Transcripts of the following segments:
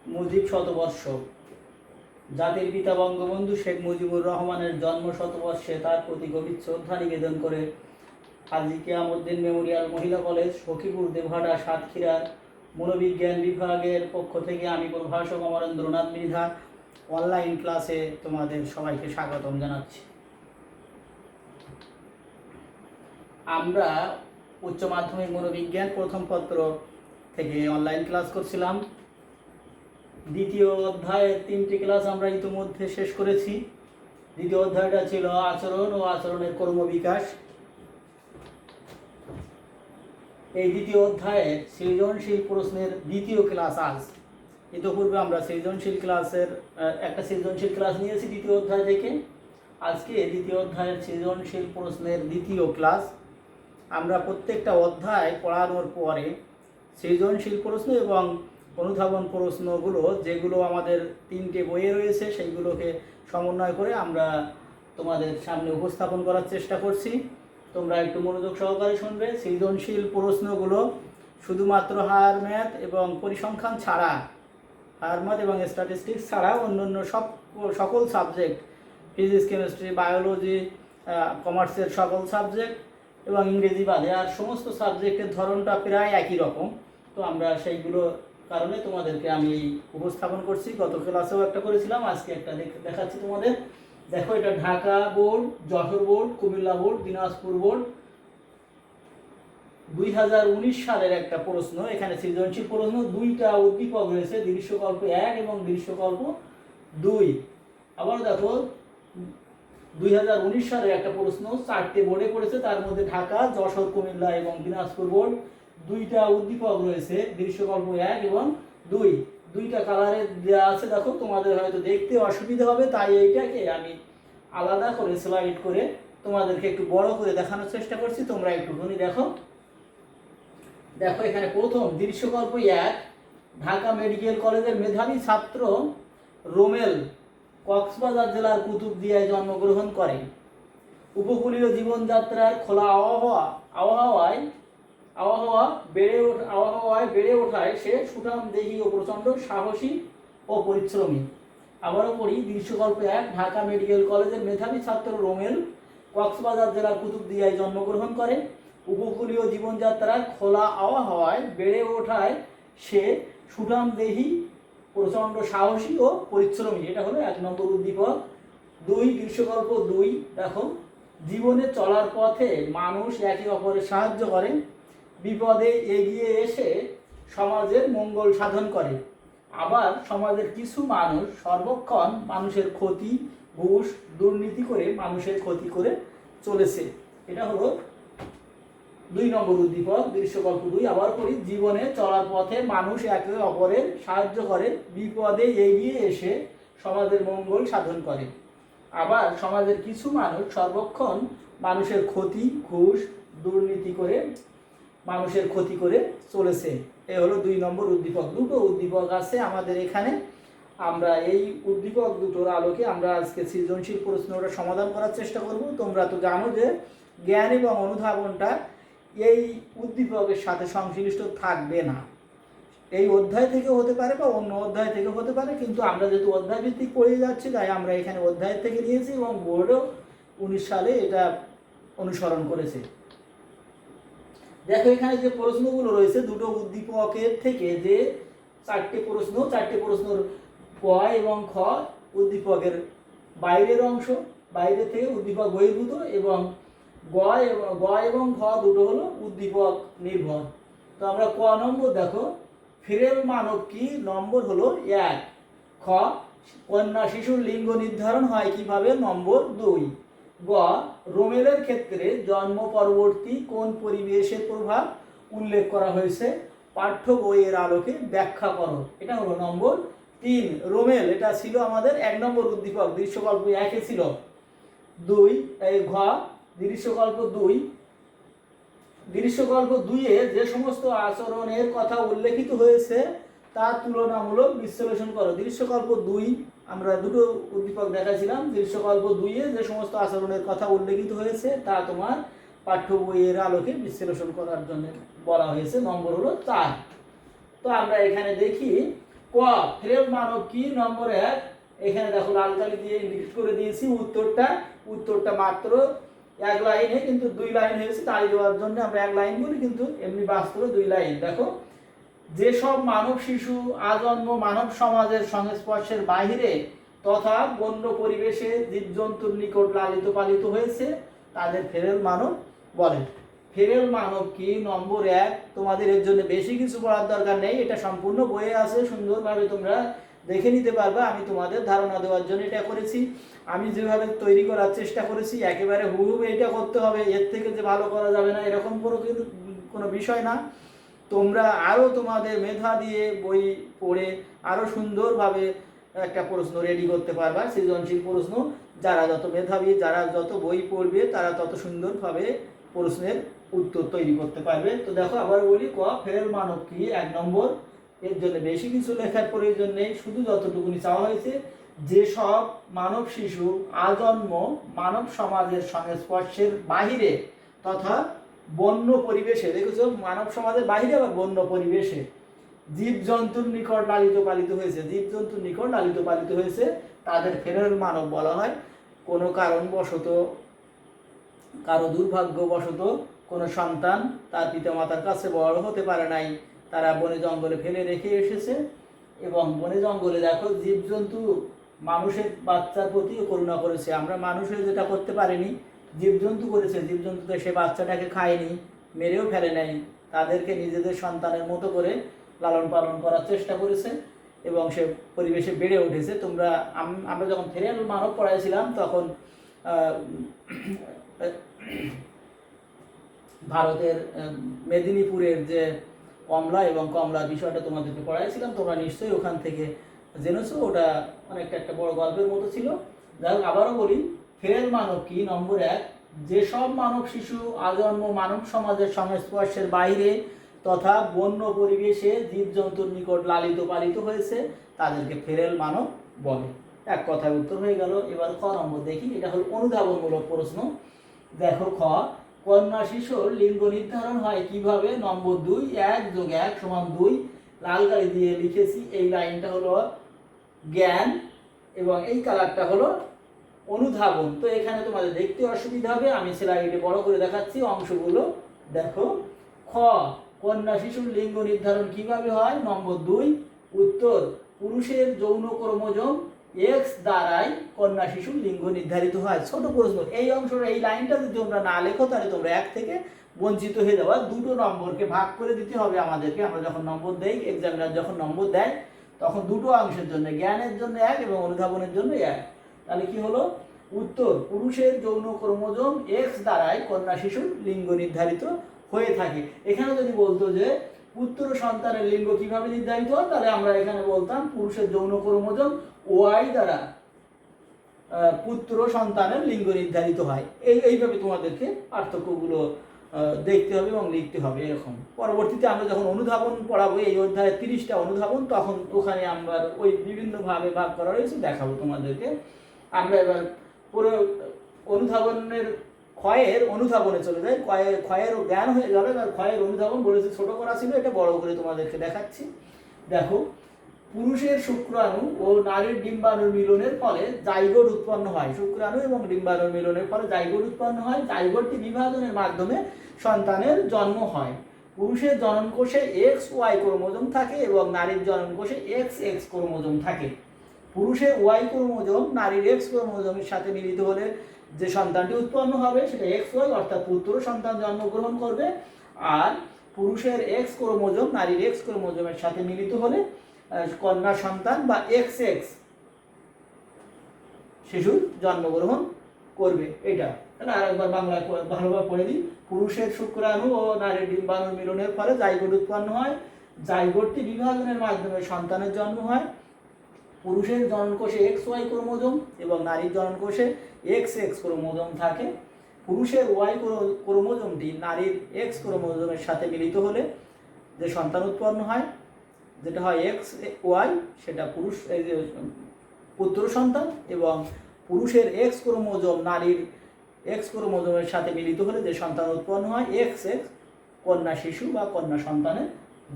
মুজিব শতবর্ষ। জাতির পিতা বঙ্গবন্ধু শেখ মুজিবুর রহমানের জন্ম শতবর্ষে তার প্রতি গভীর শ্রদ্ধা নিবেদন করে হাজী কিয়ামউদ্দিন মেমোরিয়াল মহিলা কলেজ, সখীপুর, দেবহাটা, সাতক্ষীরার মনোবিজ্ঞান বিভাগের পক্ষ থেকে আমি প্রভাষক অমরেন্দ্রনাথ মৃধা অনলাইন ক্লাসে তোমাদের সবাইকে স্বাগতম জানাচ্ছি। আমরা উচ্চ মাধ্যমিক মনোবিজ্ঞান প্রথম পত্র থেকে অনলাইন ক্লাস করছিলাম। দ্বিতীয় অধ্যায়ের 3টি ক্লাস আমরা ইতিমধ্যে শেষ করেছি। দ্বিতীয় অধ্যায়টা ছিল আচরণ ও আচরণের কর্মবিকাশ। এই দ্বিতীয় অধ্যায়ে সৃজনশীল প্রশ্নের দ্বিতীয় ক্লাস আজ। ইতিপূর্বে আমরা সৃজনশীল ক্লাসের একটা সৃজনশীল ক্লাস নিয়েছি দ্বিতীয় অধ্যায় থেকে। আজকে দ্বিতীয় অধ্যায়ের সৃজনশীল প্রশ্নের দ্বিতীয় ক্লাস। আমরা প্রত্যেকটা অধ্যায় পড়ানোর পরে সৃজনশীল প্রশ্ন এবং অনুধাবন প্রশ্নগুলো যেগুলো আমাদের 3টে বইয়ে রয়েছে সেইগুলোকে সমন্বয় করে আমরা তোমাদের সামনে উপস্থাপন করার চেষ্টা করছি। তোমরা একটু মনোযোগ সহকারে শুনবে। সৃজনশীল প্রশ্নগুলো শুধুমাত্র হায়ার ম্যাথ এবং পরিসংখ্যান ছাড়া, হায়ার ম্যাথ এবং স্ট্যাটিস্টিক্স ছাড়া অন্যান্য সকল সাবজেক্ট, ফিজিক্স, কেমিস্ট্রি, বায়োলজি, কমার্সের সকল সাবজেক্ট এবং ইংরেজি বাদে আর সমস্ত সাবজেক্টের ধরনটা প্রায় একই রকম। তো আমরা সেইগুলো কারণে তোমাদেরকে আমি উপস্থাপন করছি। গত ক্লাসেও একটা করেছিলাম, আজকে একটা দেখাচ্ছি তোমাদের। দেখো, এটা Dhaka board, Jessore board, Comilla board, Dinajpur board 2019 সালের একটা প্রশ্ন। এখানে সৃজনশীল প্রশ্ন, 2টা উদ্দীপক রয়েছে, দৃশ্যকল্প 1 এবং দৃশ্যকল্প 2। আবার দেখো 2019 সালের একটা প্রশ্ন 4টে বোর্ডে পড়েছে, তার মধ্যে ঢাকা, যশোর, কুমিল্লা এবং দিনাজপুর বোর্ড 2টা উদ্দীপক রয়েছে, দৃশ্যকল্প 1 এবং 2। 2টা কালারে দেওয়া আছে। দেখো, তোমাদের হয়তো দেখতে অসুবিধা হবে, তাই এইটাকে আমি আলাদা করে স্লাইড করে তোমাদেরকে একটু বড় করে দেখানোর চেষ্টা করছি। তোমরা একটুখানি দেখো। দেখো, এখানে প্রথম দৃশ্যকল্প 1, ঢাকা মেডিকেল কলেজের মেধাবী ছাত্র রোমেল কক্সবাজার জেলার কুতুবদিয়ায় জন্মগ্রহণ করেন। উপকূলীয় জীবনযাত্রার খোলা আবহাওয়ায় বেড়ে ওঠায় সে সুঠামদেহী ও প্রচণ্ড সাহসী ও পরিশ্রমী। আবারও পড়ি, দৃশ্যকল্প 1, ঢাকা মেডিকেল কলেজের মেধাবী ছাত্র রোমেল কক্সবাজার জেলার কুতুবদিয়ায় জন্মগ্রহণ করে। উপকূলীয় জীবনযাত্রার খোলা আবহাওয়ায় বেড়ে ওঠায় সে সুঠামদেহী, প্রচণ্ড সাহসী ও পরিশ্রমী। এটা হলো 1 নম্বর উদ্দীপক। 2, দৃশ্যকল্প 2, দেখো, জীবনে চলার পথে মানুষ একে অপরের সাহায্য করে, বিপদে এগিয়ে এসে সমাজের মঙ্গল সাধন করে। আবার সমাজের কিছু মানুষ সর্বক্ষণ মানুষের ক্ষতি, ঘুষ, দুর্নীতি করে মানুষের ক্ষতি করে চলেছে। এটা হলো 2 নম্বর উদ্দীপক, দৃশ্যকল্প 2। আবার পড়ি, জীবনে চলার পথে মানুষ একে অপরের সাহায্য করে, বিপদে এগিয়ে এসে সমাজের মঙ্গল সাধন করে। আবার সমাজের কিছু মানুষ সর্বক্ষণ মানুষের ক্ষতি, ঘুষ, দুর্নীতি করে মানুষের ক্ষতি করে চলেছে। এ হলো 2 নম্বর উদ্দীপক। 2টো উদ্দীপক আছে আমাদের এখানে। আমরা এই উদ্দীপক দুটোর আলোকে আমরা আজকে সৃজনশীল প্রশ্নটা সমাধান করার চেষ্টা করব। তোমরা তো জানো যে জ্ঞান এবং অনুধাবনটা এই উদ্দীপকের সাথে সংশ্লিষ্ট থাকবে না। এই অধ্যায় থেকে হতে পারে বা অন্য অধ্যায় থেকে হতে পারে, কিন্তু আমরা যেহেতু অধ্যায় ভিত্তিক পড়ে যাচ্ছি তাই আমরা এখানে অধ্যায় থেকে নিয়েছি এবং বোর্ডও 19 সালে এটা অনুসরণ করেছে। দেখো, এখানে যে প্রশ্নগুলো রয়েছে, 2টো উদ্দীপকের থেকে যে 4টে প্রশ্নর ক এবং খ উদ্দীপকের বাইরের অংশ, বাইরে থেকে উদ্দীপক বহির্ভূত, এবং গ এবং খ দুটো হলো উদ্দীপক নির্ভর। তো আমরা ক নম্বর দেখো, ফিরেল মানব কি? নম্বর হলো 1। খ, কন্যা শিশুর লিঙ্গ নির্ধারণ হয় কিভাবে? নম্বর 2। গ, রোমেলের ক্ষেত্রে জন্ম পরবর্তী কোন পরিবেশের প্রভাব উল্লেখ করা হয়েছে? পাঠ্য বইয়ের আলোকে ব্যাখ্যা করো। এটা হলো নম্বর 3। রোমেল, এটা ছিল আমাদের 1 নম্বর উদ্দীপক, দৃশ্যকল্প 1-এ ছিল। 2, ঘ, দৃশ্যকল্প 2, দৃশ্যকল্প 2-এ যে সমস্ত আচরণের কথা উল্লেখিত হয়েছে তা তুলনামূলক বিশ্লেষণ করো। দৃশ্যকল্প 2 আমরা 2টো উদ্দীপক দেখাছিলাম। দৃশ্যকল্প 2-এ যে সমস্ত আচরণের কথা উল্লেখিত হয়েছে তা তোমার পাঠ্য বইয়ের আলোকে বিশ্লেষণ করার জন্য বলা হয়েছে। নম্বর হলো 4। তো আমরা এখানে দেখি ক ফেরেল মানব কি নম্বর 1, এখানে দেখো লাল কালি দিয়ে ইন্ডিকেট করে দিয়েছি উত্তরটা মাত্র এক লাইনে কিন্তু 2 লাইন হয়েছে, তাই দেওয়ার জন্য আমরা এক লাইন বলি, কিন্তু এমনি বাস্তবে 2 লাইন। দেখো যেসব মানব শিশু আজন্ম মানব সমাজের সংস্পর্শের বাহিরে তথা বন্য পরিবেশে জীবজন্তুর নিকট লালিত পালিত হয়েছে তাদের ফেরেল মানব বলে। ফেরেল মানব কি নম্বর 1, তোমাদের এর জন্য বেশি কিছু পড়ার দরকার নেই, এটা সম্পূর্ণ বইয়ে আছে, সুন্দরভাবে তোমরা দেখে নিতে পারবে। আমি তোমাদের ধারণা দেওয়ার জন্য এটা করেছি, আমি যেভাবে তৈরি করার চেষ্টা করেছি একেবারে হুবহু এটা করতে হবে, এর থেকে যে ভালো করা যাবে না এরকম কোনো বিষয় না। তোমরা আরও তোমাদের মেধা দিয়ে বই পড়ে আরও সুন্দরভাবে একটা প্রশ্ন রেডি করতে পারবা, সৃজনশীল প্রশ্ন। যারা যত মেধাবী, যারা যত বই পড়বে তারা তত সুন্দরভাবে প্রশ্নের উত্তর তৈরি করতে পারবে। তো দেখো আবার বলি, ক ফেরেল মানব কি 1 নম্বর, এর জন্য বেশি কিছু লেখার প্রয়োজন নেই, শুধু যতটুকুনি চাওয়া হয়েছে যেসব মানব শিশু আজন্ম মানব সমাজের সংস্পর্শের বাহিরে তথা বন্য পরিবেশে, দেখেছো মানব সমাজের বাহিরে আবার বন্য পরিবেশে জীবজন্তুর নিকট লালিত পালিত হয়েছে তাদের ফেরেল মানব বলা হয়। কোনো কারণবশত, কারো দুর্ভাগ্যবশত কোনো সন্তান তার পিতামাতার কাছে বড় হতে পারে নাই, তারা বনে জঙ্গলে ফেলে রেখে এসেছে, এবং বনে জঙ্গলে দেখো জীবজন্তু মানুষের বাচ্চার প্রতিও করুণা করেছে। আমরা মানুষের যেটা করতে পারিনি জীবজন্তু করেছে, জীবজন্তুকে সে বাচ্চাটাকে খায়নি, মেরেও ফেলে নাই, তাদেরকে নিজেদের সন্তানের মতো করে লালন পালন করার চেষ্টা করেছে এবং সে পরিবেশে বেড়ে উঠেছে। আমরা যখন ফেরেল মানব পড়াইছিলাম তখন ভারতের মেদিনীপুরের যে কমলা এবং কমলার বিষয়টা তোমাদেরকে পড়াইছিলাম, তোমরা নিশ্চয়ই ওখান থেকে জেনেছো, ওটা অনেকটা একটা বড় গল্পের মতো ছিল। যাই হোক আবারও বলি, ফেরেল মানব কি নম্বর 1, যেসব মানব শিশু আজন্ম মানব সমাজের সংস্পর্শের বাইরে তথা বন্য পরিবেশে জীবজন্তুর নিকট লালিত পালিত হয়েছে তাদেরকে ফেরেল মানব বলে। এক কথায় উত্তর হয়ে গেল। এবার খ নম্বর দেখি, এটা হলো অনুধাবনমূলক প্রশ্ন। দেখো খ, কন্যা শিশুর লিঙ্গ নির্ধারণ হয় কিভাবে? নম্বর 2, 1 + 1 = 2, লাল কালি দিয়ে লিখেছি, এই লাইনটা হলো জ্ঞান এবং এই কালারটা হলো অনুধাবন। তো এখানে তোমাদের দেখতে অসুবিধা হবে, আমি স্লাইডে বড় করে দেখাচ্ছি অংশগুলো। দেখো খ, কন্যা শিশুর লিঙ্গ নির্ধারণ কিভাবে হয়? নম্বর 2, উত্তর পুরুষের যৌন ক্রোমোজোম X দ্বারাই কন্যা শিশুর লিঙ্গ নির্ধারিত হয়। ছোট প্রশ্ন, এই অংশটা এই লাইনটা যদি তোমরা না লেখো তাহলে তোমরা 1 থেকে বঞ্চিত হয়ে যাবে। 2টো নম্বরকে ভাগ করে দিতে হবে আমাদেরকে। আমরা যখন নম্বর দেই, এক্সামিনার যখন নম্বর দেয় তখন 2টো অংশের জন্য, জ্ঞানের জন্য 1 এবং অনুধাবনের জন্য 1। তাহলে কি হলো? উত্তর পুরুষের যৌন ক্রোমোজোম X দ্বারাই কন্যা শিশুর লিঙ্গ নির্ধারিত হয়ে থাকে। এখানে যদি বলতো যে পুত্র সন্তানের লিঙ্গ কিভাবে নির্ধারিত হয়, তাহলে আমরা এখানে বলতাম পুরুষের যৌন ক্রোমোজোম Y দ্বারা পুত্র সন্তানের লিঙ্গ নির্ধারিত হয়। এইভাবে তোমাদেরকে পার্থক্যগুলো দেখতে হবে এবং লিখতে হবে এরকম। পরবর্তীতে আমরা যখন অনুধাবন পড়াবো, এই অধ্যায়ে 30টা অনুধাবন, তখন ওখানে আমরা ওই বিভিন্নভাবে ভাগ করা রয়েছে দেখাবো তোমাদেরকে। আমরা এবার পুরো অনুধাবনের ক্ষয়ের অনুধাবনে চলে যাই। ক্ষয়ের জ্ঞান হয়ে যাবে, আর ক্ষয়ের অনুধাবন বলেছে ছোট করা ছিল, এটা বড় করে তোমাদেরকে দেখাচ্ছি। দেখো, পুরুষের শুক্রাণু ও নারীর ডিম্বাণুর মিলনের ফলে জাইগোট উৎপন্ন হয়। শুক্রাণু এবং ডিম্বাণুর মিলনের ফলে জাইগোট উৎপন্ন হয়। জাইগোটটি বিভাজনের মাধ্যমে সন্তানের জন্ম হয়। পুরুষের জননকোষে XY ক্রোমোজোম থাকে এবং নারীর জননকোষে XX ক্রোমোজোম থাকে। পুরুষের Y ক্রোমোজোম নারীর X ক্রোমোজোমের সাথে মিলিত হলে যে সন্তানটি উৎপন্ন হবে সেটা XY অর্থাৎ পুত্র সন্তান জন্মগ্রহণ করবে। আর পুরুষের X ক্রোমোজোম নারীর X ক্রোমোজোমের সাথে মিলিত হলে কন্যা সন্তান বা XX শিশুর জন্মগ্রহণ করবে। এটা তাহলে আরেকবার বাংলায় ভালোভাবে পড়ে দিই। পুরুষের শুক্রাণু ও নারীর ডিম্বাণুর মিলনের ফলে জাইগোট উৎপন্ন হয়। জাইগোটটি বিভাজনের মাধ্যমে সন্তানের জন্ম হয়। পুরুষের জননকোষে XY ক্রোমোজোম এবং নারীর জননকোষে XX ক্রোমোজোম থাকে। পুরুষের Y ক্রোমোজোমটি নারীর X ক্রোমোজোমের সাথে মিলিত হলে যে সন্তান উৎপন্ন হয়, যেটা হয় XY, সেটা পুরুষ পুত্র সন্তান, এবং পুরুষের X ক্রোমোজোম নারীর X ক্রোমোজোমের সাথে মিলিত হলে যে সন্তান উৎপন্ন হয় XX, কন্যা শিশু বা কন্যা সন্তানের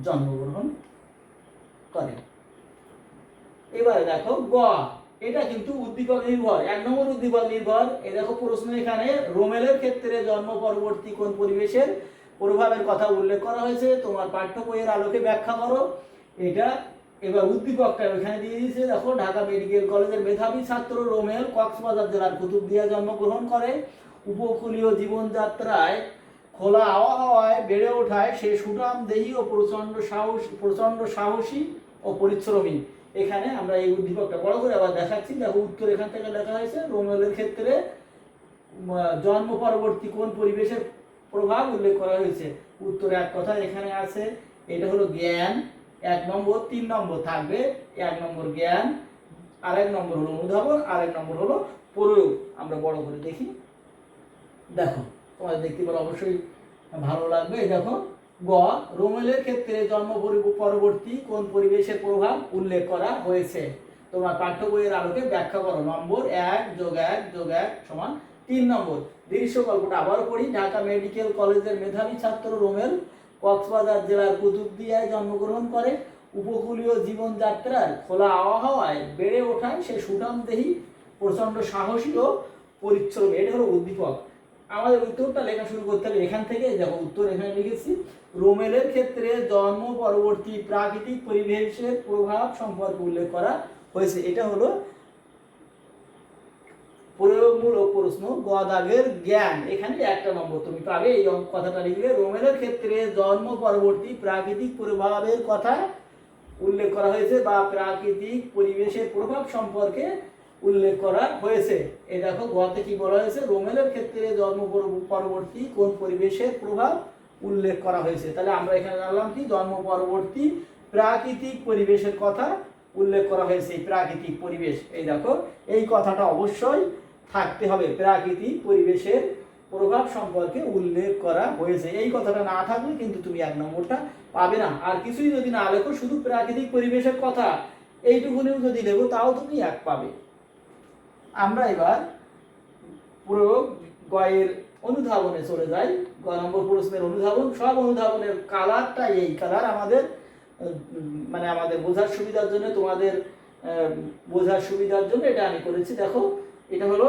জন্মগ্রহণ করে। এবারে দেখো গ, এটা কিন্তু উদ্দীপক নির্ভর, 1 নম্বর উদ্দীপক নির্ভর। এই দেখো প্রশ্ন এখানে রোমেলের ক্ষেত্রে জন্ম পরবর্তী কোন পরিবেশের প্রভাবের কথা উল্লেখ করা হয়েছে, তোমার পাঠ্য বইয়ের আলোকে ব্যাখ্যা করো। এটা এবার উদ্দীপকটা ওখানে দিয়ে দিয়েছে, দেখো ঢাকা মেডিকেল কলেজের মেধাবী ছাত্র রোমেল কক্সবাজার জেলার কুতুবদিয়ায় জন্মগ্রহণ করে। উপকূলীয় জীবনযাত্রায় খোলা আবহাওয়ায় বেড়ে ওঠায় সে সুঠাম দেহী ও প্রচন্ড সাহসী ও পরিশ্রমী। এখানে আমরা এই উদ্দীপকটা বড় করে আবার দেখাচ্ছি, দেখো উত্তর এখান থেকে লেখা হয়েছে রোমেলের ক্ষেত্রে জন্ম পরবর্তী কোন পরিবেশের প্রভাব উল্লেখ করা হয়েছে। উত্তর এক কথা এখানে আছে, এটা হলো জ্ঞান 1 নম্বর, 3 নম্বর থাকবে, 1 নম্বর জ্ঞান, আরেক নম্বর হলো অনুধাবন, আরেক নম্বর হলো প্রয়োগ। আমরা বড় করে দেখি, দেখো তোমাদের দেখতে পারো অবশ্যই ভালো লাগবে। এই দেখো গ, রোমেলের ক্ষেত্রে জন্ম পরবর্তী কোন পরিবেশের প্রভাব উল্লেখ করা হয়েছে, তোমার পাঠ্য বইয়ের আলোকে ব্যাখ্যা করো। নম্বর 1 + 1 + 1 সমান 3 নম্বর। দৃশ্য গল্পটা আবার পড়ি। ঢাকা মেডিকেল কলেজের মেধাবী ছাত্র রোমেল কক্সবাজার জেলার কুতুবদিয়ায় জন্মগ্রহণ করে। উপকূলীয় জীবনযাত্রার খোলা আবহাওয়ায় বেড়ে ওঠায় সে সুঠামদেহী, প্রচন্ড সাহসী ও পরিশ্রমী। এটা হলো উদ্দীপক। আমাদের উত্তরটা লেখা শুরু করতে হবে এখান থেকে, দেখো উত্তর এখানে লিখেছি, রোমেলের ক্ষেত্রে জন্ম পরবর্তী প্রাকৃতিক পরিবেশের প্রভাব সম্পর্কে উল্লেখ করা হয়েছে। এটা হলো প্রয়োগমূলক প্রশ্ন, গ দাগের জ্ঞান। এখানে 1 নম্বর তুমি পাবে। এই কথাটা লিখলে রোমেলের ক্ষেত্রে জন্ম পরবর্তী প্রাকৃতিক প্রভাবের কথা উল্লেখ করা হয়েছে বা প্রাকৃতিক পরিবেশের প্রভাব সম্পর্কে উল্লেখ করা হয়েছে। এই দেখো গতে কি বলা হয়েছে, রোমেলের ক্ষেত্রে জন্ম পরবর্তী কোন পরিবেশের প্রভাব উল্লেখ করা হয়েছে। তাহলে আমরা এখানে জানলাম কি, জন্ম পরবর্তী প্রাকৃতিক পরিবেশের কথা উল্লেখ করা হয়েছে। এই প্রাকৃতিক পরিবেশ, এই দেখো এই কথাটা অবশ্যই থাকতে হবে, প্রাকৃতিক পরিবেশের প্রভাব সম্পর্কে উল্লেখ করা হয়েছে। এই কথাটা না থাকলে কিন্তু তুমি 1 নম্বরটা পাবে না। আর কিছুই যদি না লেখো, শুধু প্রাকৃতিক পরিবেশের কথা এইটুকুনিও যদি লেখো, তাও তুমি 1 পাবে। আমরা এবার প্রয়োগ গয়ের অনুধাবনে চলে যাই। গ নম্বর প্রশ্নের অনুধাবন। সব অনুধাবনের কালারটা এই কালার, আমাদের মানে আমাদের বোঝার সুবিধার জন্য, তোমাদের বোঝার সুবিধার জন্য এটা আমি করেছি। দেখো এটা হলো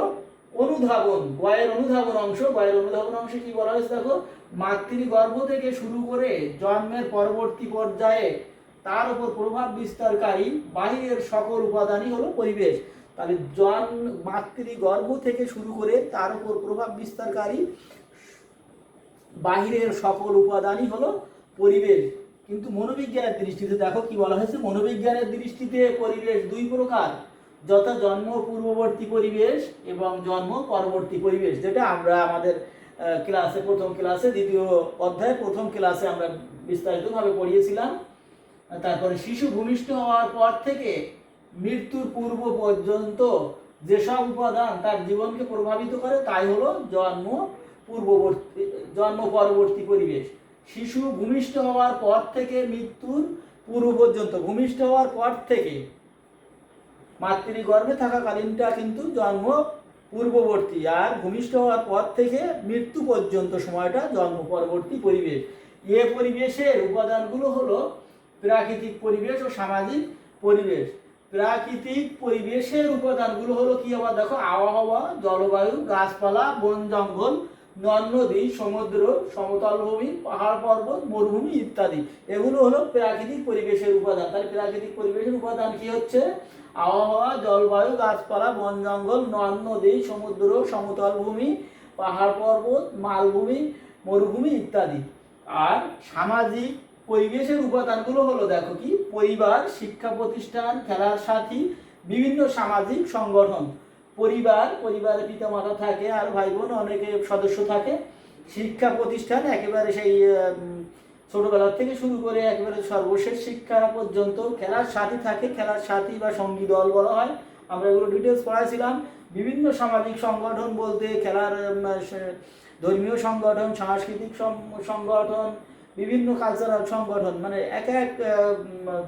অনুধাবন, গয়ের অনুধাবন অংশ। গয়ের অনুধাবন অংশে কি বলা হয়েছে দেখো, মাতৃগর্ভ থেকে শুরু করে জন্মের পরবর্তী পর্যায়ে তার উপর প্রভাব বিস্তারকারী বাহিরের সকল উপাদানই হলো পরিবেশ। তাহলে মাতৃগর্ভ থেকে শুরু করে তার উপর প্রভাব বিস্তারকারী বাহিরের সকল উপাদানই হলো পরিবেশ। কিন্তু মনোবিজ্ঞানের দৃষ্টিতে দেখো কি বলা হয়েছে, মনোবিজ্ঞানের দৃষ্টিতে পরিবেশ 2 প্রকার, যথা জন্ম পূর্ববর্তী পরিবেশ এবং জন্ম পরবর্তী পরিবেশ, যেটা আমরা আমাদের ক্লাসে প্রথম ক্লাসে 2য় অধ্যায় প্রথম ক্লাসে আমরা বিস্তারিতভাবে পড়িয়েছিলাম। তারপরে শিশু ভূমিষ্ঠ হওয়ার পর থেকে মৃত্যুর পূর্ব পর্যন্ত যেসব উপাদান তার জীবনকে প্রভাবিত করে তাই হলো জন্ম পরবর্তী পরিবেশ। শিশু ভূমিষ্ঠ হওয়ার পর থেকে মৃত্যুর পূর্ব পর্যন্ত, ভূমিষ্ঠ হওয়ার পর থেকে মাতৃগর্ভে থাকাকালীনটা কিন্তু জন্ম পূর্ববর্তী, আর ভূমিষ্ঠ হওয়ার পর থেকে মৃত্যু পর্যন্ত সময়টা জন্ম পরবর্তী পরিবেশ। এ পরিবেশের উপাদানগুলো হলো প্রাকৃতিক পরিবেশ ও সামাজিক পরিবেশ। প্রাকৃতিক পরিবেশের উপাদানগুলো হলো কি, আবার দেখো, আবহাওয়া, জলবায়ু, গাছপালা, বন জঙ্গল, নদ-নদী, সমুদ্র, সমতল ভূমি, পাহাড় পর্বত, মরুভূমি ইত্যাদি। এগুলো হলো প্রাকৃতিক পরিবেশের উপাদান। তাহলে প্রাকৃতিক পরিবেশের উপাদান কি হচ্ছে, আবহাওয়া, জলবায়ু, গাছপালা, বন জঙ্গল, নদ-নদী, সমুদ্র, সমতল ভূমি, পাহাড় পর্বত, মালভূমি, মরুভূমি ইত্যাদি। আর সামাজিক পরিবেশের উপাদানগুলো হলো দেখো কি, পরিবার, শিক্ষা প্রতিষ্ঠান, খেলার সাথী, বিভিন্ন সামাজিক সংগঠন। পরিবারে পিতামাতা থাকে আর ভাই বোন অনেকে সদস্য থাকে। শিক্ষা প্রতিষ্ঠান একেবারে সেই ছোটবেলা থেকে শুরু করে একেবারে সর্বশেষ শিক্ষা পর্যন্ত। খেলার সাথী থাকে, খেলার সাথী বা সঙ্গী দল বলা হয়, আমরা এগুলো ডিটেলস পড়াইছিলাম। বিভিন্ন সামাজিক সংগঠন বলতে খেলার ধর্মীয় সংগঠন, সাংস্কৃতিক সংগঠন, বিভিন্ন কালচারাল সংগঠন, মানে এক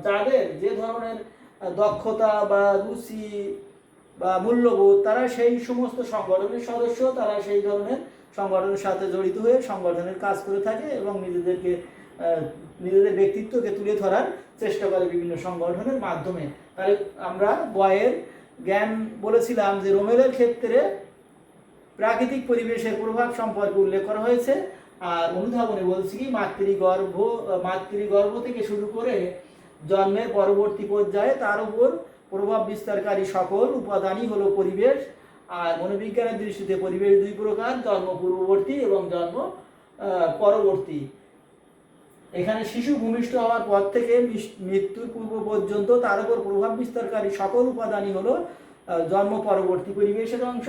যাদের যে ধরনের দক্ষতা বা রুচি বা মূল্যবোধ, তারা সেই সমস্ত সংগঠনের সদস্য, তারা সেই ধরনের সংগঠনের সাথে জড়িত হয়ে সংগঠনের কাজ করে থাকে এবং নিজেদেরকে নিজেদের ব্যক্তিত্বকে তুলে ধরার চেষ্টা করে বিভিন্ন সংগঠনের মাধ্যমে। তাই আমরা বয়ের জ্ঞান বলেছিলাম যে রোমেলের ক্ষেত্রে প্রাকৃতিক পরিবেশের প্রভাব সম্পর্কে উল্লেখ করা হয়েছে। আর অনুধাবনে বলছি কি মাতৃগর্ভ থেকে শুরু করে জন্মের পরবর্তী পর্যায়ে তার উপর প্রভাব বিস্তারকারী সকল উপাদানই হলো পরিবেশ। আর মনোবিজ্ঞানের দৃষ্টিতে পরিবেশ দুই প্রকার, জন্ম পূর্ববর্তী এবং জন্ম পরবর্তী। এখানে শিশু ভূমিষ্ঠ হওয়ার পর থেকে মৃত্যুর পূর্ব পর্যন্ত তার উপর প্রভাব বিস্তারকারী সকল উপাদানই হলো জন্ম পরবর্তী পরিবেশের অংশ।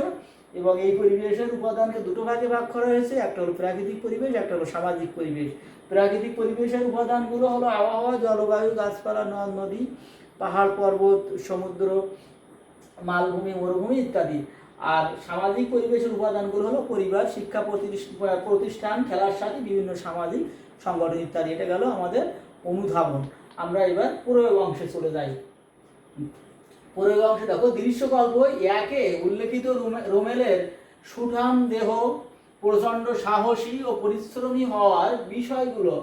এবং এই পরিবেশের উপাদানকে দুটো ভাগে ভাগ করা হয়েছে, একটা হলো প্রাকৃতিক পরিবেশ, একটা হলো সামাজিক পরিবেশ। প্রাকৃতিক পরিবেশের উপাদানগুলো হলো আবহাওয়া, জলবায়ু, গাছপালা, নদ নদী, পাহাড় পর্বত, সমুদ্র, মালভূমি, মরুভূমি ইত্যাদি। আর সামাজিক পরিবেশের উপাদানগুলো হলো পরিবার, শিক্ষা প্রতিষ্ঠান, খেলার সাথে বিভিন্ন সামাজিক সংগঠন ইত্যাদি। এটা গেল আমাদের অনুধাবন। আমরা এবার প্রয়োগ অংশে চলে যাই। প্রয়োগ অংশে দেখো, দৃশ্যকল্প একে উল্লেখিত রোমেলের সুঠাম দেহ, প্রচণ্ড সাহসী ও পরিশ্রমী হওয়ার বিষয়গুলো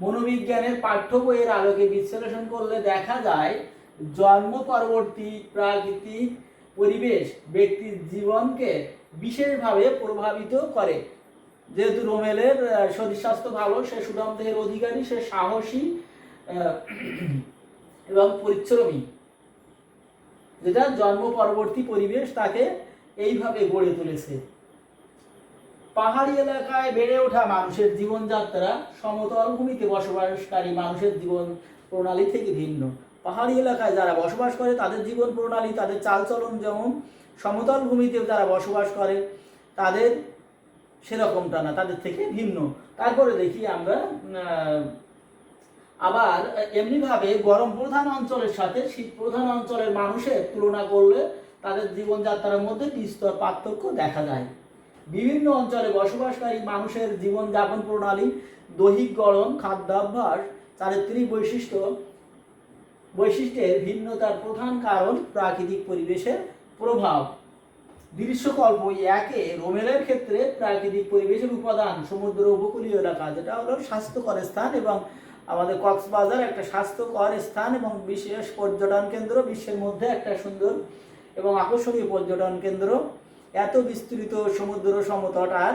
মনোবিজ্ঞানের পাঠ্য বইয়ের আলোকে বিশ্লেষণ করলে দেখা যায় জন্ম পরবর্তী প্রাকৃতিক পরিবেশ ব্যক্তির জীবনকে বিশেষভাবে প্রভাবিত করে। যেহেতু রোমেলের শরীর স্বাস্থ্য ভালো, সে সুঠাম দেহের অধিকারী, সে সাহসী এবং পরিশ্রমী, যেটা জন্ম পরবর্তী পরিবেশ তাকে এইভাবে গড়ে তুলেছে। পাহাড়ি এলাকায় বেড়ে ওঠা মানুষের জীবনযাত্রা সমতল ভূমিতে বসবাসকারী মানুষের জীবন প্রণালী থেকে ভিন্ন। পাহাড়ি এলাকায় যারা বসবাস করে তাদের জীবন প্রণালী, তাদের চালচলন যেমন সমতল ভূমিতে যারা বসবাস করে তাদের সেরকমটা না, তাদের থেকে ভিন্ন। তারপরে দেখি আমরা আবার এমনিভাবে গরম প্রধান অঞ্চলের সাথে শীত প্রধান অঞ্চলের মানুষের তুলনা করলে তাদের জীবনযাত্রার মধ্যে বিস্তর পার্থক্য দেখা যায়। বিভিন্ন অঞ্চলে বসবাসকারী মানুষের জীবনযাপন প্রণালী, দৈহিক গড়ন, খাদ্যাভ্যাস, চারিত্রিক বৈশিষ্ট্যের ভিন্নতার প্রধান কারণ প্রাকৃতিক পরিবেশের প্রভাব। দৃশ্যকল্প একে রোমেলের ক্ষেত্রে প্রাকৃতিক পরিবেশের উপাদান সমুদ্র উপকূলীয় এলাকা, যেটা হলো স্বাস্থ্যকর স্থান, এবং আমাদের কক্সবাজার একটা স্বাস্থ্যকর স্থান এবং বিশেষ পর্যটন কেন্দ্র, বিশ্বের মধ্যে একটা সুন্দর এবং আকর্ষণীয় পর্যটন কেন্দ্র। এত বিস্তৃত সমুদ্র সমতট আর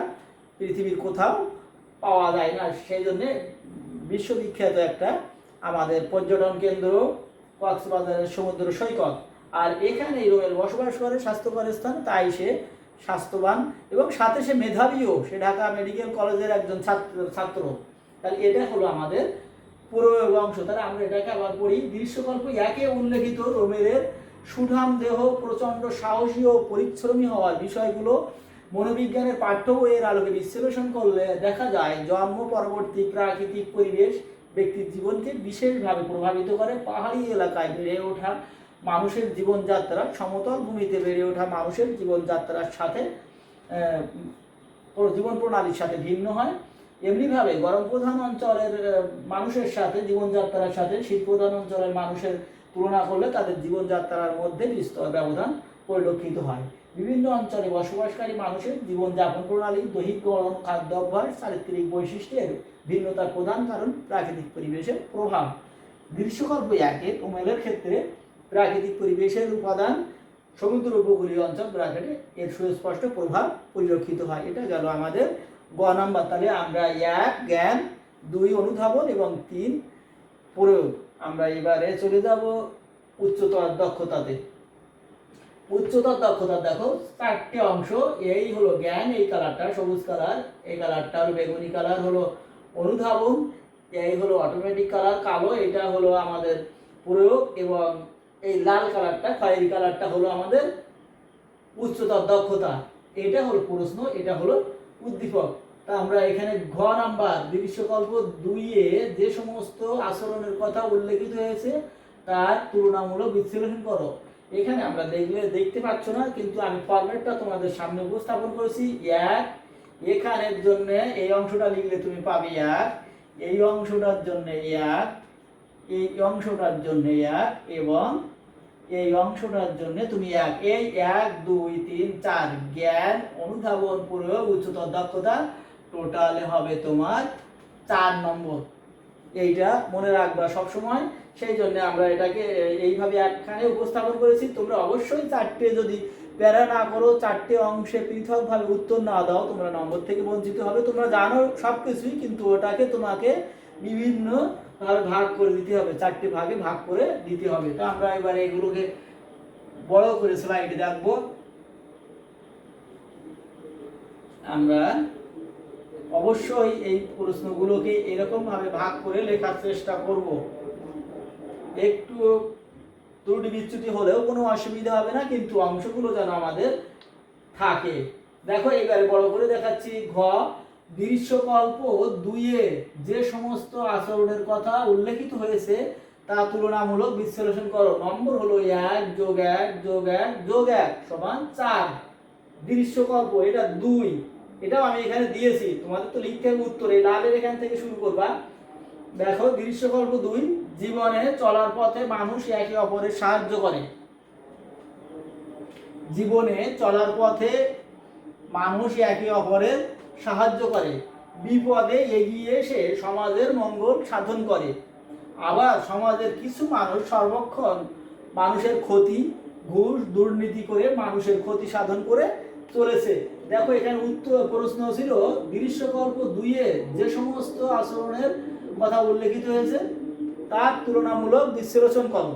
পৃথিবীর কোথাও পাওয়া যায় না, সেই জন্যে বিশ্ববিখ্যাত একটা আমাদের পর্যটন কেন্দ্র কক্সবাজারের সমুদ্র সৈকত। আর এখানেই রোমেল বসবাস করে, স্বাস্থ্যকর স্থান, তাই সে স্বাস্থ্যবান এবং সাথে সে মেধাবীও, সে ঢাকা মেডিকেল কলেজের একজন ছাত্র। তাহলে এটা হলো আমাদের প্রয়োগ অংশ। তাহলে আমরা এটাকে আবার পড়ি। দৃশ্যকল্প একে উল্লেখিত রোমেলের সুঠাম দেহ, প্রচণ্ড সাহসী ও পরিশ্রমী হওয়ার বিষয়গুলো মনোবিজ্ঞানের পাঠ্য বইয়ের আলোকে বিশ্লেষণ করলে দেখা যায় জন্ম পরবর্তী প্রাকৃতিক পরিবেশ ব্যক্তির জীবনকে বিশেষভাবে প্রভাবিত করে। পাহাড়ি এলাকায় বেড়ে ওঠা মানুষের জীবনযাত্রা সমতল ভূমিতে বেড়ে ওঠা মানুষের জীবনযাত্রার সাথে জীবন প্রণালীর সাথে ভিন্ন হয়। এমনিভাবে গরম প্রধান অঞ্চলের মানুষের সাথে জীবনযাত্রার সাথে শীত প্রধান অঞ্চলের মানুষের তুলনা করলে তাদের জীবনযাত্রার মধ্যে বিস্তর ব্যবধান পরিলক্ষিত হয়। বিভিন্ন অঞ্চলে বসবাসকারী মানুষের জীবনযাপন প্রণালী, দৈহিক গড়ন, খাদ্যাভ্যাস, চারিত্রিক বৈশিষ্ট্যের ভিন্নতার প্রধান কারণ প্রাকৃতিক পরিবেশের প্রভাব। দৃশ্যকল্প একে রোমেলের ক্ষেত্রে প্রাকৃতিক পরিবেশের উপাদান সমুদ্র উপকূলীয় অঞ্চল ব্র্যাকেটে এর সুস্পষ্ট প্রভাব পরিলক্ষিত হয়। এটা গেল আমাদের গ নাম্বার। তাহলে আমরা 1 জ্ঞান, 2 অনুধাবন এবং 3 প্রয়োগ। আমরা এবারে চলে যাব উচ্চতর দক্ষতাতে। উচ্চতর দক্ষতা দেখো 4টে অংশ। এই হলো জ্ঞান, এই কালারটা সবুজ কালার, এই কালারটা হলো বেগুনি কালার হলো অনুধাবন, এই হলো অটোমেটিক কালার কালো, এটা হলো আমাদের প্রয়োগ, এবং এই লাল কালারটা খয়েরি কালারটা হলো আমাদের উচ্চতর দক্ষতা। এটা হলো প্রশ্ন, এটা হলো উদ্দীপক। তা আমরা এখানে ঘ নাম্বার দৃশ্যকল্প 2-এ যে সমস্ত আচরণের কথা উল্লেখিত হয়েছে তার তুলনামূলক বিশ্লেষণ করো। এখানে আমরা দেখতে পাচ্ছ না, কিন্তু আমি ফরম্যাটটা তোমাদের সামনে উপস্থাপন করেছি। 1 এখানের জন্য এই অংশটা লিখলে তুমি পাবে 1, এই অংশটার জন্য 1, এই অংশটার জন্য 1 এবং এই অংশটার জন্য তুমি 1। এই 1 2 3 4 জ্ঞান, অনুধাবন, প্রয়োগ, উচ্চতর দক্ষতা টোটালে হবে তোমার 4 নম্বর। এইটা মনে রাখবা সবসময়। সেই জন্য আমরা এটাকে এইভাবে একখানে উপস্থাপন করেছি। তোমরা অবশ্যই চারটে যদি প্যারা না করো, চারটে অংশে পৃথকভাবে উত্তর না দাও, তোমরা নম্বর থেকে বঞ্চিত হবে। তোমরা জানো সব কিছুই, কিন্তু ওটাকে তোমাকে বিভিন্ন ভাবে ভাগ করে দিতে হবে, চারটে ভাগে ভাগ করে দিতে হবে। তো আমরা এবারে এগুলোকে বড় করে স্লাইডে দেখবো। আমরা অবশ্যই এই প্রশ্নগুলোকে এরকম ভাবে ভাগ করে লেখার চেষ্টা করব। একটু ত্রুটি বিচ্যুতি হলেও কোনো অসুবিধা হবে না, কিন্তু অংশগুলো যেন আমাদের থাকে। দেখো এবারে বড় করে দেখাচ্ছি। ঘ, দৃশ্যকল্প 2-এ যে সমস্ত আচরণের কথা উল্লেখিত হয়েছে তা তুলনামূলক বিশ্লেষণ করো। নম্বর হলো 1 + 1 + 1 + 1 = 4। দৃশ্যকল্প এটা 2, এটাও আমি এখানে দিয়েছি, তোমাদের তো লিখতে হবে উত্তর। এই লালের এখান থেকে শুরু করবা। দেখো দৃশ্যকল্প 2, জীবনে চলার পথে মানুষ একে অপরের সাহায্য করে। জীবনে চলার পথে মানুষ একে অপরের সাহায্য করে, বিপদে এগিয়ে এসে সমাজের মঙ্গল সাধন করে। আবার সমাজের কিছু মানুষ সর্বক্ষণ মানুষের ক্ষতি, ঘুষ, দুর্নীতি করে মানুষের ক্ষতি সাধন করে চলেছে। দেখো এখানে উত্তর প্রশ্ন ছিল দৃশ্যকল্প 2-এ যে সমস্ত আচরণের কথা উল্লেখিত হয়েছে তার তুলনামূলক বিশ্লেষণ করো।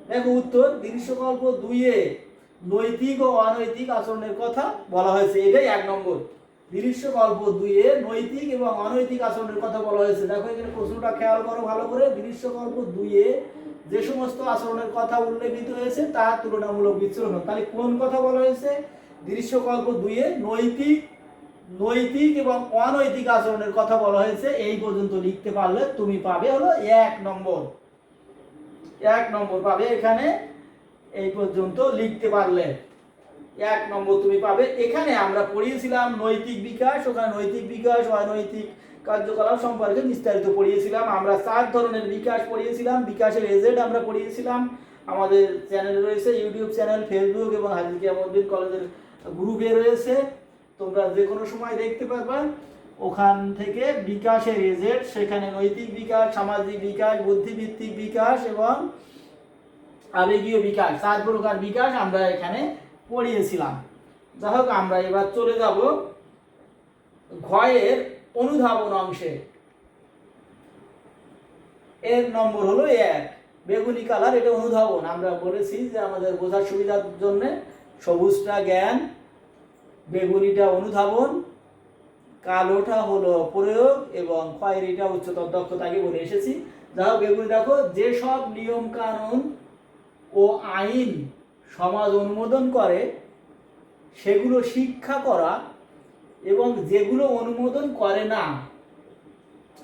দেখো উত্তর, দৃশ্যকল্প 2-এ নৈতিক ও অনৈতিক আচরণের কথা বলা হয়েছে। এটাই 1 নম্বর। দৃশ্যকল্প 2-এ নৈতিক এবং অনৈতিক আচরণের কথা বলা হয়েছে। দেখো এখানে প্রশ্নটা খেয়াল করো ভালো করে। দৃশ্যকল্প 2-এ যে সমস্ত আচরণের কথা উল্লেখিত হয়েছে তার তুলনামূলক বিশ্লেষণ। তাহলে কোন কথা বলা হয়েছে? দৃশ্যকল্প 2-এ নৈতিক এবং অনৈতিক আচরণের কথা বলা হয়েছে। এই পর্যন্ত লিখতে পারলে তুমি পাবে হলো 1 নম্বর। 1 নম্বর পাবে এখানে, এই পর্যন্ত লিখতে পারলে 1 নম্বর তুমি পাবে। এখানে আমরা পড়িয়েছিলাম নৈতিক বিকাশ, ওখানে নৈতিক বিকাশ অনৈতিক কার্যকলাপ সম্পর্কে বিস্তারিত পড়িয়েছিলাম। আমরা 4 ধরনের বিকাশ পড়িয়েছিলাম। বিকাশের এজেন্ট আমরা পড়িয়েছিলাম। আমাদের চ্যানেল রয়েছে, ইউটিউব চ্যানেল, ফেসবুক এবং হাজী কিয়ামউদ্দিন কলেজের গ্রুপে রয়েছে, তোমরা যে কোনো সময় দেখতে পারবা। ওখান থেকে বিকাশের এজেন্ট, সেখানে নৈতিক বিকাশ, সামাজিক বিকাশ, বুদ্ধিভিত্তিক বিকাশ এবং আবেগীয় বিকাশ, 4 প্রকার বিকাশ আমরা এখানে পড়িয়েছিলাম। যাই হোক, আমরা এবার চলে যাব ঘয়ের অনুধাবন অংশে। এর নম্বর হলো 1, বেগুনি কালার, এটা অনুধাবন। আমরা বলেছি যে আমাদের বোঝার সুবিধার জন্য সবুজটা জ্ঞান, বেগুনিটা অনুধাবন, কালোটা হলো প্রয়োগ এবং খয়েরিটা উচ্চতর দক্ষতাকে বলে এসেছি। যাই হোক, বেগুনি দেখো, যেসব নিয়ম কানুন ও আইন সমাজ অনুমোদন করে সেগুলো শিক্ষা করা এবং যেগুলো অনুমোদন করে না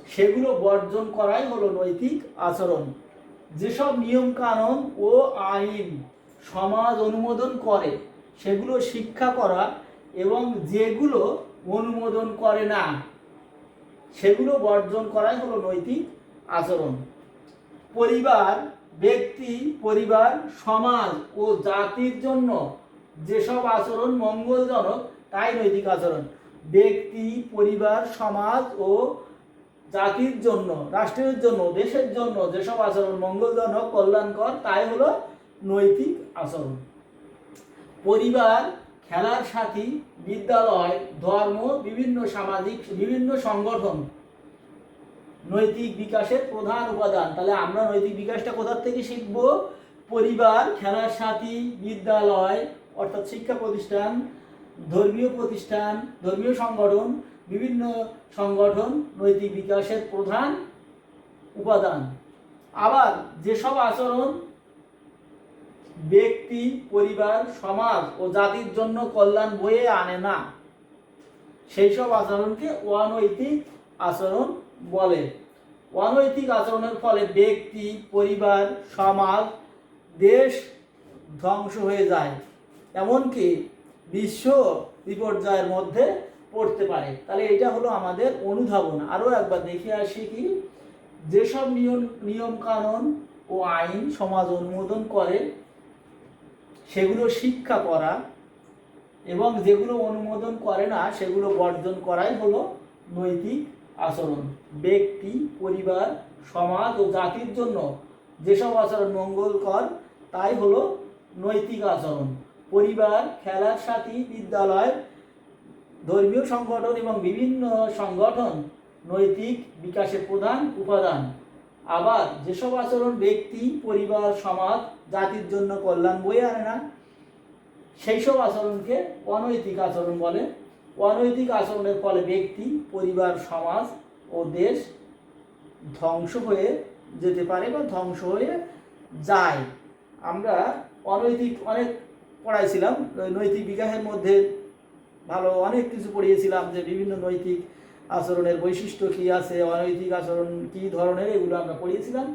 সেগুলো বর্জন করাই হলো নৈতিক আচরণ। যেসব নিয়ম কানুন ও আইন সমাজ অনুমোদন করে সেগুলো শিক্ষা করা এবং যেগুলো অনুমোদন করে না সেগুলো বর্জন করাই হলো নৈতিক আচরণ। পরিবার, ব্যক্তি, পরিবার, সমাজ ও জাতির জন্য যেসব আচরণ মঙ্গলজনক তাই নৈতিক আচরণ। ব্যক্তি, পরিবার, সমাজ ও জাতির জন্য, রাষ্ট্রের জন্য, দেশের জন্য যেসব আচরণ মঙ্গলজনক, কল্যাণকর তাই হলো নৈতিক আচরণ। পরিবার, খেলার সাথী, বিদ্যালয়, ধর্ম, বিভিন্ন সামাজিক বিভিন্ন সংগঠন নৈতিক বিকাশের প্রধান উপাদান। তাহলে আমরা নৈতিক বিকাশটা কোথা থেকে শিখব? পরিবার, খেলার সাথী, বিদ্যালয় অর্থাৎ শিক্ষা প্রতিষ্ঠান, ধর্মীয় প্রতিষ্ঠান, ধর্মীয় সংগঠন, বিভিন্ন সংগঠন নৈতিক বিকাশের প্রধান উপাদান। আবার যেসব আচরণ ব্যক্তি, পরিবার, সমাজ ও জাতির জন্য কল্যাণ বয়ে আনে না সেই সব আচরণকে অনৈতিক আচরণ বলে। অনৈতিক আচরণের ফলে ব্যক্তি, পরিবার, সমাজ, দেশ ধ্বংস হয়ে যায়, এমনকি বিশ্ব বিপর্যয়ের মধ্যে পড়তে পারে। তাহলে এটা হলো আমাদের অনুধাবন। আরও একবার দেখে আসি কি, যেসব নিয়ম কানুন ও আইন সমাজ অনুমোদন করে সেগুলো শিক্ষা করা এবং যেগুলো অনুমোদন করে না সেগুলো বর্জন করাই হলো নৈতিক আচরণ। ব্যক্তি, পরিবার, সমাজ ও জাতির জন্য যেসব আচরণ মঙ্গলকর তাই হলো নৈতিক আচরণ। পরিবার, খেলার সাথী, বিদ্যালয়, ধর্মীয় সংগঠন এবং বিভিন্ন সংগঠন নৈতিক বিকাশের প্রধান উপাদান। আবার যেসব আচরণ ব্যক্তি, পরিবার, সমাজ, জাতির জন্য কল্যাণ বয়ে আনে না, সেই সব আচরণকে অনৈতিক আচরণ বলে। অনৈতিক আচরণের ফলে ব্যক্তি, পরিবার, সমাজ ও দেশ ধ্বংস হয়ে যেতে পারে বা ধ্বংস হয়ে যায়। আমরা অনৈতিক অনেক পড়াইছিলাম, নৈতিক বিকাশের মধ্যে ভালো অনেক কিছু পড়িয়েছিলাম, যে বিভিন্ন নৈতিক আচরণের বৈশিষ্ট্য কী আছে, অনৈতিক আচরণ কী ধরনের, এগুলো আমরা পড়িয়েছিলাম।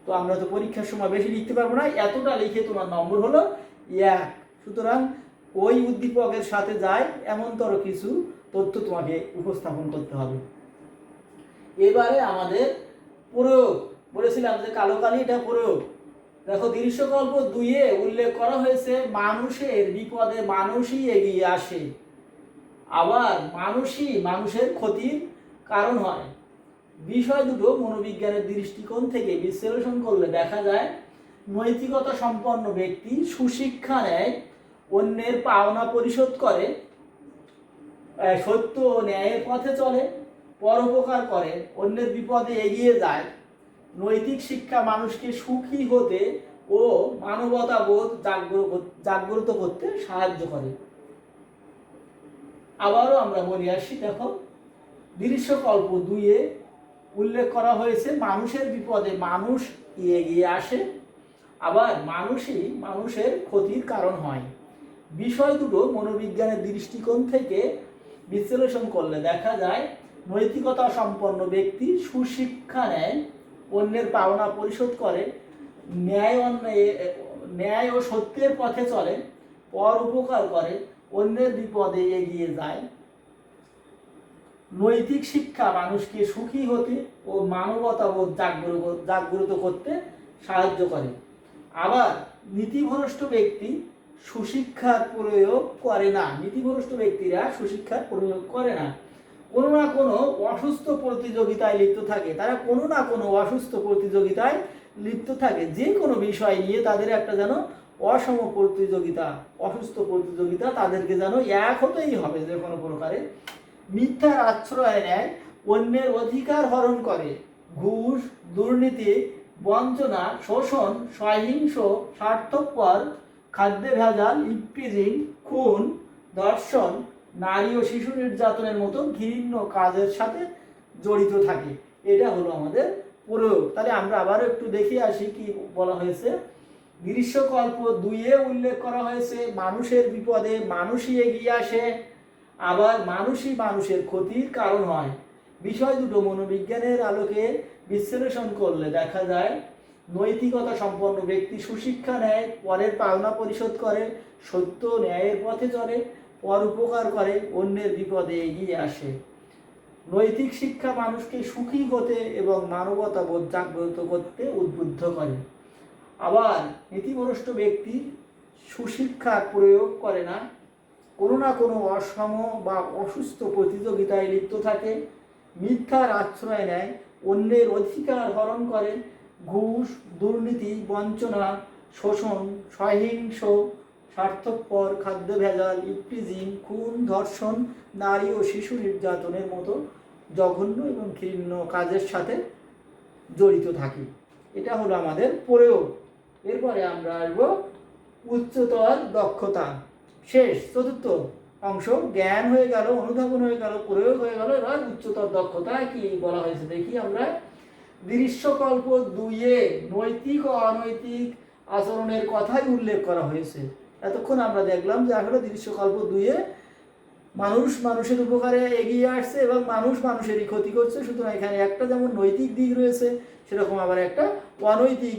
তো আমরা তো পরীক্ষার সময় বেশি লিখতে পারবো না, এতটা লিখে তোমার নম্বর হলো 1। সুতরাং ওই উদ্দীপকের সাথে যায় এমনতর কিছু তথ্য তোমাকে উপস্থাপন করতে হবে। এবারে আমাদের প্রয়োগ, বলেছিলাম যে কালো কালি এটা প্রয়োগ। দেখো, দৃশ্যকল্প 2-এ উল্লেখ করা হয়েছে মানুষের বিপদে মানুষই এগিয়ে আসে, আবার মানুষই মানুষের ক্ষতির কারণ হয়। বিষয় দুটো মনোবিজ্ঞানের দৃষ্টিকোণ থেকে বিশ্লেষণ করলে দেখা যায় নৈতিকতা সম্পন্ন ব্যক্তি সুশিক্ষা নেয়, অন্যের পাওনা পরিশোধ করে, সত্য ও ন্যায়ের পথে চলে, পরোপকার করে, অন্যের বিপদে এগিয়ে যায়। নৈতিক শিক্ষা মানুষকে সুখী হতে ও মানবতাবোধ জাগ্রত করতে সাহায্য করে। আবারও আমরা বলে আসি, দেখো, দৃশ্যকল্প 2-এ উল্লেখ করা হয়েছে মানুষের বিপদে মানুষ এগিয়ে আসে, আবার মানুষই মানুষের ক্ষতির কারণ হয়। বিষয় দুটো মনোবিজ্ঞানের দৃষ্টিকোণ থেকে বিশ্লেষণ করলে দেখা যায় নৈতিকতা সম্পন্ন ব্যক্তি সুশিক্ষা নেয়, অন্যের পাওনা পরিশোধ করে, ন্যায় ও সত্যের পথে চলে, পর উপকার করে, অন্যের বিপদে এগিয়ে যায়। নৈতিক শিক্ষা মানুষকে সুখী হতে ও মানবতাবোধ জাগ্রত করতে সাহায্য করে। আবার নীতিভ্রষ্ট ব্যক্তি সুশিক্ষার প্রয়োগ করে না, নীতিভ্রষ্ট ব্যক্তিরা সুশিক্ষার প্রয়োগ করে না, কোনো না কোনো অসুস্থ প্রতিযোগিতায় লিপ্ত থাকে। তারা কোনো না কোনো অসুস্থ প্রতিযোগিতায় লিপ্ত থাকে, যে কোনো বিষয় নিয়ে তাদের একটা যেন অসম প্রতিযোগিতা, অসুস্থ প্রতিযোগিতা, তাদেরকে যেন এক হতেই হবে যে কোনো প্রকারে। মিথ্যার আশ্রয় নেয়, অন্যের অধিকার হরণ করে, ঘুষ, দুর্নীতি, বঞ্চনা, শোষণ, সহিংস, স্বার্থপর, খাদ্যে ভেজাল, ইভটিজিং, খুন, ধর্ষণ, নারী ও শিশু নির্যাতনের মতো ঘৃণ্য কাজের সাথে জড়িত থাকে। এটা হলো আমাদের প্রয়োগ। তাহলে আমরা আবারও একটু দেখে আসি কি বলা হয়েছে। দৃশ্যকল্প 2-এ উল্লেখ করা হয়েছে মানুষের বিপদে মানুষই এগিয়ে আসে, আবার মানুষই মানুষের ক্ষতির কারণ হয়। বিষয় দুটো মনোবিজ্ঞানের আলোকে বিশ্লেষণ করলে দেখা যায় নৈতিকতা সম্পন্ন ব্যক্তি সুশিক্ষা নেয়, পরের পাওনা পরিশোধ করে, সত্য ন্যায়ের পথে চলে, পর উপকার করে, অন্যের বিপদে এগিয়ে আসে। নৈতিক শিক্ষা মানুষকে সুখী হতে এবং মানবতাবোধ জাগ্রত করতে উদ্বুদ্ধ করে। আবার নীতিভ্রষ্ট ব্যক্তি সুশিক্ষার প্রয়োগ করে না, কোনো না কোনো অসম বা অসুস্থ প্রতিযোগিতায় লিপ্ত থাকে, মিথ্যার আশ্রয় নেয়, অন্যের অধিকার হরণ করে, ঘুষ, দুর্নীতি, বঞ্চনা, শোষণ, সহিংস, স্বার্থপর, খাদ্য ভেজাল, ইভটিজিং, খুন, ধর্ষণ, নারী ও শিশু নির্যাতনের মতো জঘন্য এবং ঘৃণ্য কাজের সাথে জড়িত থাকে। এটা হলো আমাদের প্রয়োগ। এরপরে আমরা আসবো উচ্চতর দক্ষতা। শেষ, চতুর্থ অংশ, জ্ঞান হয়ে গেল, অনুধাবন হয়ে গেল, প্রয়োগ হয়ে গেল, এবার উচ্চতর দক্ষতা কি বলা হয়েছে দেখি আমরা। দৃশ্যকল্প 2-এ নৈতিক ও অনৈতিক আচরণের কথাই উল্লেখ করা হয়েছে। এতক্ষণ আমরা দেখলাম যে আসলে দৃশ্যকল্প 2-এ মানুষ মানুষের উপকারে এগিয়ে আসছে এবং মানুষ মানুষেরই ক্ষতি করছে। সুতরাং এখানে একটা যেমন নৈতিক দিক রয়েছে, সেরকম আবার একটা অনৈতিক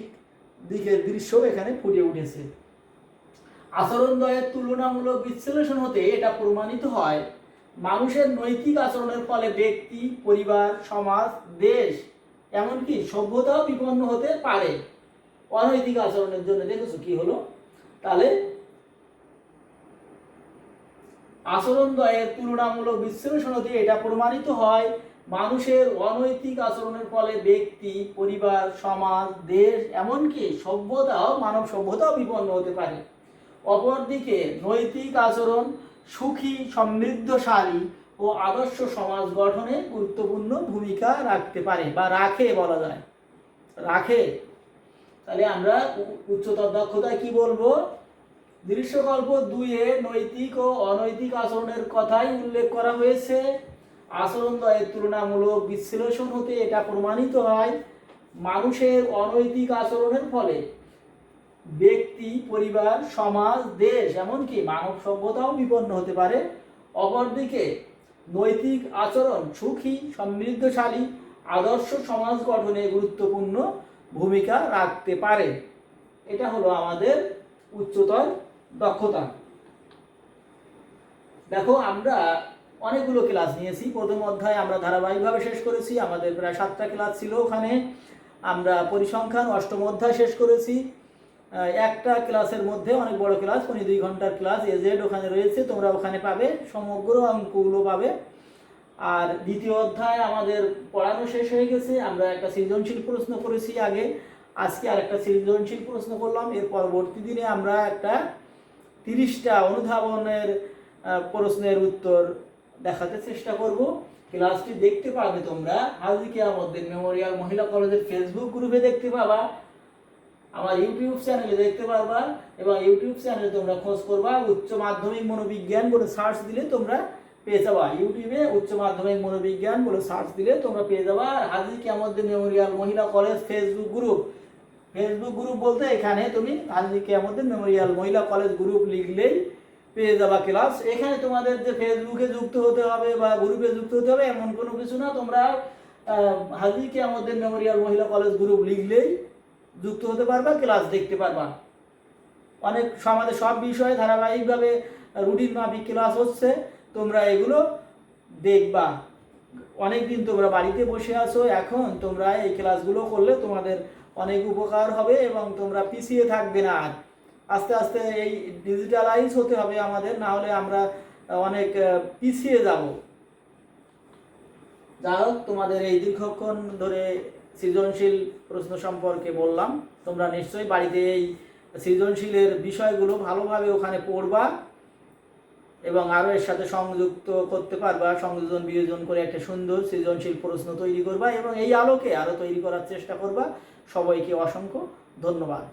দিকের দৃশ্য এখানে ফুটে উঠেছে। আচরণদ্বয়ের তুলনামূলক বিশ্লেষণ হতে এটা প্রমাণিত হয় মানুষের নৈতিক আচরণের ফলে ব্যক্তি, পরিবার, সমাজ, দেশ, এমনকি সভ্যতাও বিপন্ন হতে পারে। অনৈতিক আচরণের জন্য দেখেছো কি হলো। তাহলে আচরণদ্বয়ের তুলনামূলক বিশ্লেষণ হতে এটা প্রমাণিত হয় মানুষের অনৈতিক আচরণের ফলে ব্যক্তি, পরিবার, সমাজ, দেশ, এমনকি মানব সভ্যতাও বিপন্ন হতে পারে। অপরদিকে নৈতিক আচরণ সুখী, সমৃদ্ধশালী ও আদর্শ সমাজ গঠনে গুরুত্বপূর্ণ ভূমিকা রাখতে পারে বা রাখে বলা যায়। রাখে। তাহলে আমরা উচ্চতর দক্ষতায় কি বলবো? দৃশ্যকল্প 2-এ নৈতিক ও অনৈতিক আচরণের কথাই উল্লেখ করা হয়েছে। আচরণদ্বয়ের তুলনামূলক বিশ্লেষণ হতে এটা প্রমাণিত হয়, মানুষের অনৈতিক আচরণের ফলে ব্যক্তি, পরিবার, সমাজ, দেশ, এমনকি মানব সভ্যতাও বিপন্ন হতে পারে। অপরদিকে নৈতিক আচরণ সুখী, সমৃদ্ধশালী, আদর্শ সমাজ গঠনে গুরুত্বপূর্ণ ভূমিকা রাখতে পারে। এটা হলো আমাদের উচ্চতর দক্ষতা। দেখো, আমরা অনেকগুলো ক্লাস নিয়েছি। প্রথম অধ্যায় আমরা ধারাবাহিকভাবে শেষ করেছি, আমাদের প্রায় 7টা ক্লাস ছিল। ওখানে আমরা পরিসংখ্যান অষ্টম অধ্যায় শেষ করেছি। একটা ক্লাসের মধ্যে অনেক বড় ক্লাস, 2 ঘন্টার ক্লাস এজেড ওখানে রয়েছে, তোমরা ওখানে পাবে, সমগ্র অঙ্কগুলো পাবে। আর দ্বিতীয় অধ্যায় আমাদের পড়ানো শেষ হয়ে গেছে। আমরা একটা সৃজনশীল প্রশ্ন করেছি আগে, আজকে আর একটা সৃজনশীল প্রশ্ন করলাম। এর পরবর্তী দিনে আমরা একটা 30টা অনুধাবনের প্রশ্নের উত্তর দেখাতে চেষ্টা করব। ক্লাসটি দেখতে পাবে তোমরা হাজী কিয়ামউদ্দিন মেমোরিয়াল মহিলা কলেজের ফেসবুক গ্রুপে দেখতে পাবা, আমার ইউটিউব চ্যানেলে দেখতে পারবা, এবং ইউটিউব চ্যানেলে তোমরা খোঁজ করবা উচ্চ মাধ্যমিক মনোবিজ্ঞান বলে সার্চ দিলে তোমরা পেয়ে যাবা। ইউটিউবে উচ্চ মাধ্যমিক মনোবিজ্ঞান বলে সার্চ দিলে তোমরা পেয়ে যাবা। আর হাজী কিয়ামউদ্দিন মেমোরিয়াল মহিলা কলেজ ফেসবুক গ্রুপ বলতে এখানে তুমি হাজী কিয়ামউদ্দিন মেমোরিয়াল মহিলা কলেজ গ্রুপ লিখলেই পেয়ে যাবা ক্লাস। এখানে তোমাদের যে ফেসবুকে যুক্ত হতে হবে বা গ্রুপে যুক্ত হতে হবে এমন কোনো কিছু না। তোমরা হাজী কিয়ামউদ্দিন মেমোরিয়াল মহিলা কলেজ গ্রুপ লিখলেই যুক্ত হতে পারবা, ক্লাস দেখতে পারবা। অনেক আমাদের সব বিষয়ে ধারাবাহিকভাবে রুটিন মাফিক ক্লাস হচ্ছে, তোমরা এগুলো দেখবা। অনেকদিন তোমরা বাড়িতে বসে আছো, এখন তোমরা এই ক্লাসগুলো করলে তোমাদের অনেক উপকার হবে এবং তোমরা পিছিয়ে থাকবে না। আর আস্তে আস্তে এই ডিজিটালাইজ হতে হবে আমাদের, না হলে আমরা অনেক পিছিয়ে যাব। যাই হোক, তোমাদের এই দীর্ঘক্ষণ ধরে সৃজনশীল প্রশ্ন সম্পর্কে বললাম। তোমরা নিশ্চয়ই বাড়িতে এই সৃজনশীলের বিষয়গুলো ভালোভাবে ওখানে পড়বা এবং আরও এর সাথে সংযুক্ত করতে পারবা, সংযোজন বিয়োজন করে একটা সুন্দর সৃজনশীল প্রশ্ন তৈরি করবা এবং এই আলোকে আরও তৈরি করার চেষ্টা করবা। সবাইকে অসংখ্য ধন্যবাদ।